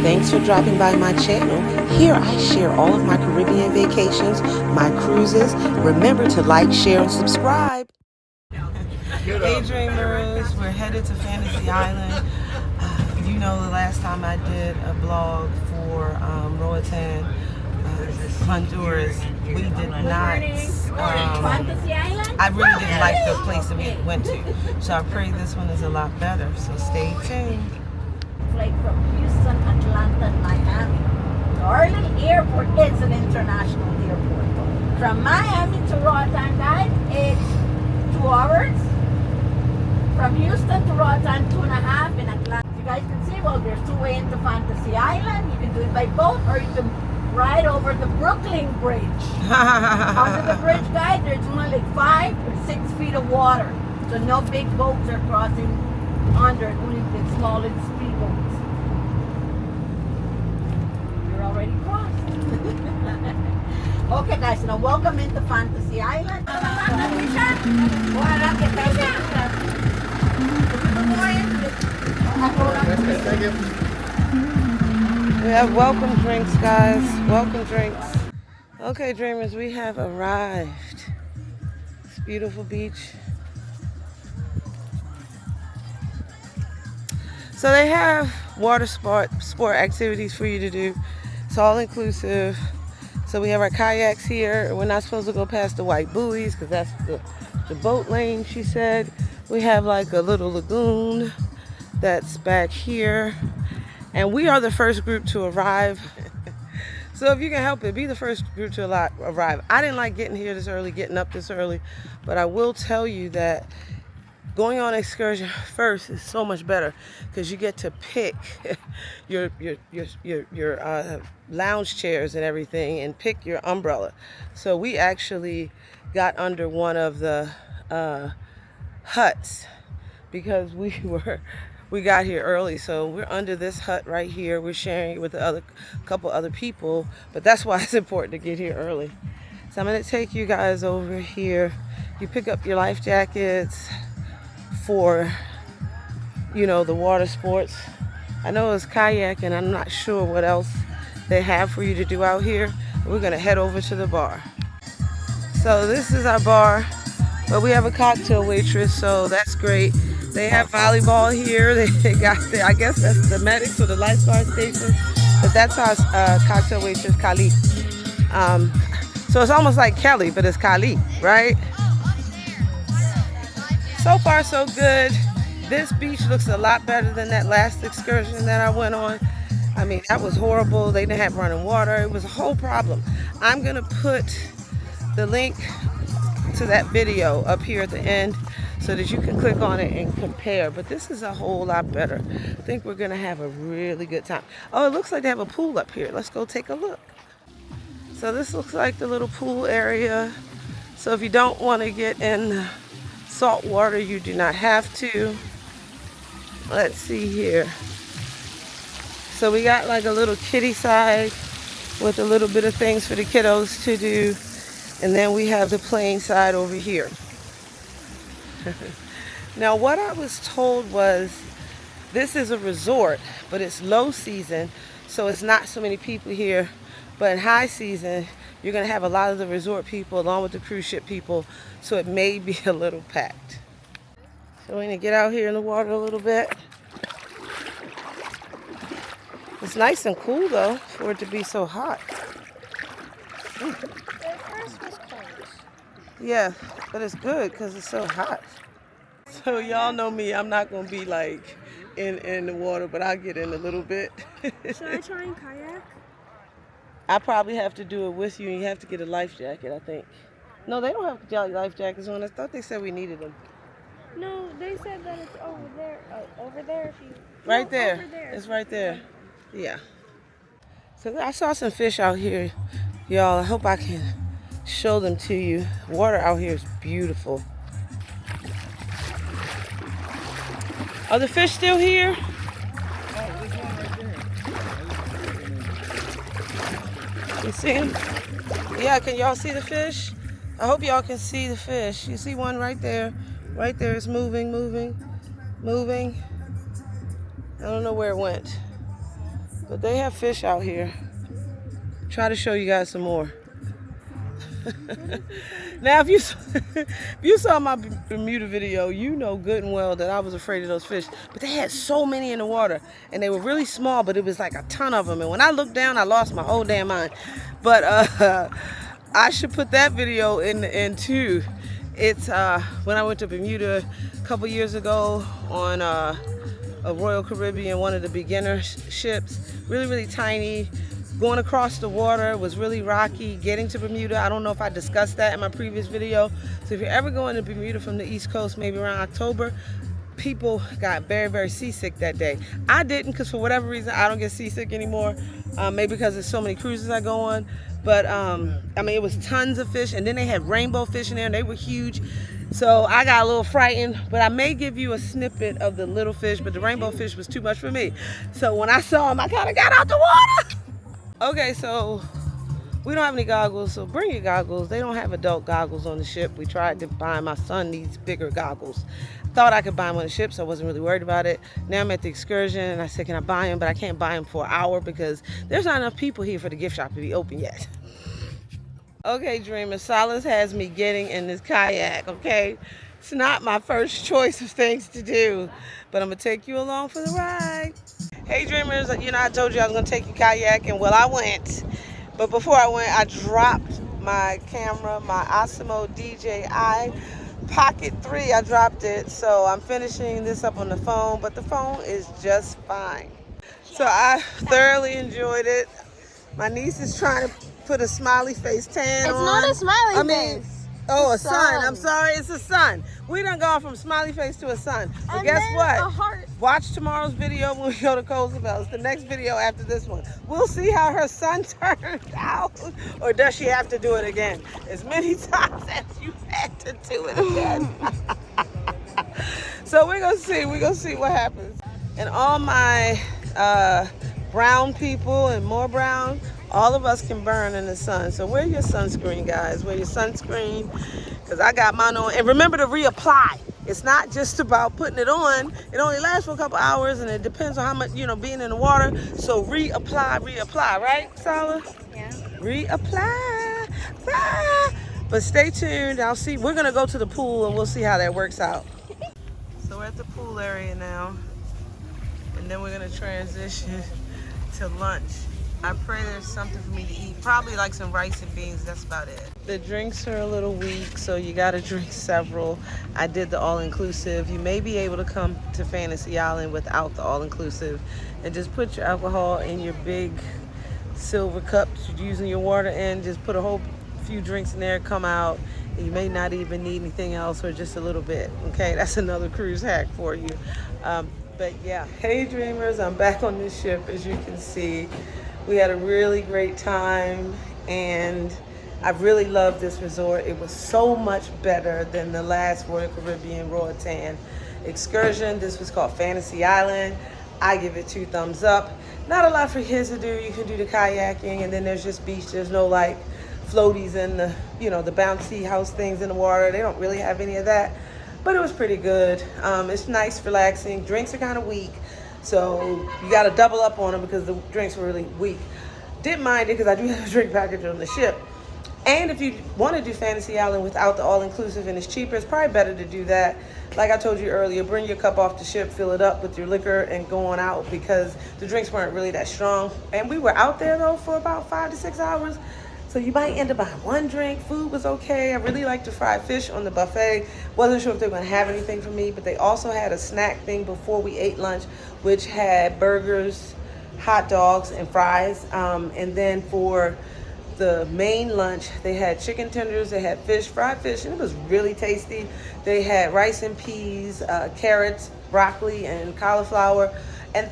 Thanks for dropping by my channel. Here I share all of my Caribbean vacations, my cruises. Remember to like, share, and subscribe. Hey Dreamers, we're headed to Fantasy Island. You know, the last time I did a blog for Roatan, Honduras, we did not, I really didn't like the place that we went to. So I pray this one is a lot better, so stay tuned. Like from Houston, Atlanta, and Miami. Orlando Airport is an international airport. From Miami to Roatan, guys, it's 2 hours. From Houston to Roatan, 2.5 in Atlanta. You guys can see, well, there's 2 ways into Fantasy Island. You can do it by boat or you can ride over the Brooklyn Bridge. Under the bridge, guys, there's only like 5 or 6 feet of water. So no big boats are crossing under it, only the small and speed boats. You're already crossed. Okay, guys, now welcome into Fantasy Island. We have welcome drinks, guys. Welcome drinks. Okay, Dreamers, we have arrived. It's a beautiful beach. So they have water sport activities for you to do. It's all inclusive. So we have our kayaks here. We're not supposed to go past the white buoys because that's the boat lane, she said. We have like a little lagoon that's back here. And we are the first group to arrive. So if you can help it, be the first group to arrive. I didn't like getting here this early, getting up this early. But I will tell you that going on excursion first is so much better because you get to pick your lounge chairs and everything and pick your umbrella. So we actually got under one of the huts because we got here early. So we're under this hut right here. We're sharing it with a couple other people, but that's why it's important to get here early. So I'm going to take you guys over here. You pick up your life jackets for, you know, the water sports. I know it's kayak and I'm not sure what else they have for you to do out here. We're gonna head over to the bar. So this is our bar, but we have a cocktail waitress, so that's great. They have volleyball here. They got, I guess that's the medics or the lifeguard station, but that's our cocktail waitress, Kali. So it's almost like Kelly, but it's Kali, right? So far, so good. This beach looks a lot better than that last excursion that I went on. I mean, that was horrible. They didn't have running water. It was a whole problem. I'm going to put the link to that video up here at the end so that you can click on it and compare. But this is a whole lot better. I think we're going to have a really good time. Oh, it looks like they have a pool up here. Let's go take a look. So this looks like the little pool area. So if you don't want to get in salt water, you do not have to. Let's see here. So we got like a little kiddie side with a little bit of things for the kiddos to do, and then we have the plain side over here. Now what I was told was this is a resort, but it's low season, so it's not so many people here. But in high season, you're going to have a lot of the resort people along with the cruise ship people, so it may be a little packed. So we're going to get out here in the water a little bit. It's nice and cool though, for it to be so hot. Yeah, but it's good because it's so hot. So y'all know me, I'm not going to be like in the water, but I'll get in a little bit. Should I try and kayak? I probably have to do it with you, and you have to get a life jacket, I think. No, they don't have life jackets on. I thought they said we needed them. No, they said that it's over there. Over there, if you. Right no, there. Over there. It's right there. Yeah. So I saw some fish out here, y'all. I hope I can show them to you. Water out here is beautiful. Are the fish still here? You see him? Yeah, can y'all see the fish? I hope y'all can see the fish. You see one right there. Right there, it's moving, moving, moving. I don't know where it went. But they have fish out here. Try to show you guys some more. Now, if you saw my Bermuda video, you know good and well that I was afraid of those fish. But they had so many in the water, and they were really small, but it was like a ton of them. And when I looked down, I lost my whole damn mind. But I should put that video in too. It's when I went to Bermuda a couple years ago on a Royal Caribbean, one of the beginner ships, really tiny. Going across the water was really rocky. Getting to Bermuda, I don't know if I discussed that in my previous video. So if you're ever going to Bermuda from the East Coast, maybe around October, people got very seasick that day. I didn't, because for whatever reason, I don't get seasick anymore. Maybe because there's so many cruises I go on. But I mean, it was tons of fish, and then they had rainbow fish in there, and they were huge. So I got a little frightened, but I may give you a snippet of the little fish, but the rainbow fish was too much for me. So when I saw them, I kind of got out the water. Okay, so we don't have any goggles, so bring your goggles. They don't have adult goggles on the ship. We tried to buy, my son needs bigger goggles. Thought I could buy them on the ship, so I wasn't really worried about it. Now I'm at the Excursion, and I said, can I buy them? But I can't buy them for an hour because there's not enough people here for the gift shop to be open yet. Okay, Dreamers, Solace has me getting in this kayak, okay? It's not my first choice of things to do, but I'm going to take you along for the ride. Hey Dreamers, you know I told you I was going to take you kayaking. Well, I went. But before I went, I dropped my camera, my Osmo DJI Pocket 3. I dropped it. So I'm finishing this up on the phone, but the phone is just fine. So I thoroughly enjoyed it. My niece is trying to put a smiley face tan on. It's not a smiley face. Oh, a sun. I'm sorry, it's a sun. We done gone from smiley face to a sun. But And guess then what? a heart. Watch tomorrow's video when we go to Coastal. It's the next video after this one. We'll see how her sun turned out. Or does she have to do it again? As many times as you had to do it again. So we're going to see. We're going to see what happens. And all my brown people and more brown, all of us can burn in the sun. So wear your sunscreen, guys. Wear your sunscreen, because I got mine on. And remember to reapply. It's not just about putting it on. It only lasts for a couple hours, and it depends on how much, being in the water. So reapply, right, Sala? Yeah. Reapply. Ah. But stay tuned. I'll see. We're going to go to the pool, and we'll see how that works out. So we're at the pool area now. And then we're going to transition to lunch. I pray there's something for me to eat. Probably like some rice and beans, that's about it. The drinks are a little weak, so you gotta drink several. I did the all-inclusive. You may be able to come to Fantasy Island without the all-inclusive and just put your alcohol in your big silver cup that you're using your water in. Just put a whole few drinks in there, come out, and you may not even need anything else or just a little bit, okay? That's another cruise hack for you. But yeah, hey Dreamers, I'm back on this ship, as you can see. We had a really great time, and I really loved this resort. It was so much better than the last Royal Caribbean Roatan excursion. This was called Fantasy Island. I give it 2 thumbs up. Not a lot for kids to do. You can do the kayaking, and then there's just beach. There's no like floaties and the bouncy house things in the water. They don't really have any of that, but it was pretty good. It's nice, relaxing. Drinks are kind of weak. So you got to double up on them because the drinks were really weak. Didn't mind it because I do have a drink package on the ship. And if you want to do Fantasy Island without the all-inclusive and it's cheaper, it's probably better to do that. Like I told you earlier, bring your cup off the ship, fill it up with your liquor, and go on out because the drinks weren't really that strong. And we were out there, though, for about 5 to 6 hours. So you might end up buying 1 drink. Food was okay. I really liked the fried fish on the buffet. Wasn't sure if they were going to have anything for me, but they also had a snack thing before we ate lunch, which had burgers, hot dogs, and fries. And then for the main lunch, they had chicken tenders, they had fish, fried fish, and it was really tasty. They had rice and peas, carrots, broccoli, and cauliflower. And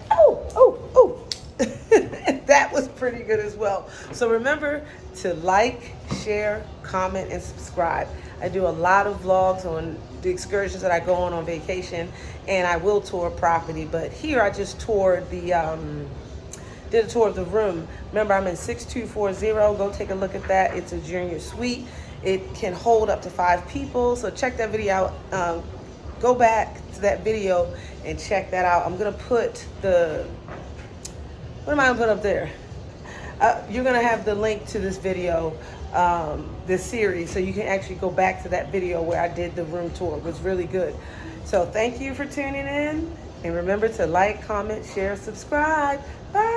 that was pretty good as well. So remember to like, share, comment, and subscribe. I do a lot of vlogs on the excursions that I go on vacation, and I will tour property. But here I just toured the did a tour of the room. Remember, I'm in 6240. Go take a look at that. It's a junior suite. It can hold up to 5 people. So check that video out. Go back to that video and check that out. I'm gonna put the What am I gonna put up there? You're gonna have the link to this video, this series, so you can actually go back to that video where I did the room tour. It was really good. So thank you for tuning in, and remember to like, comment, share, subscribe. Bye.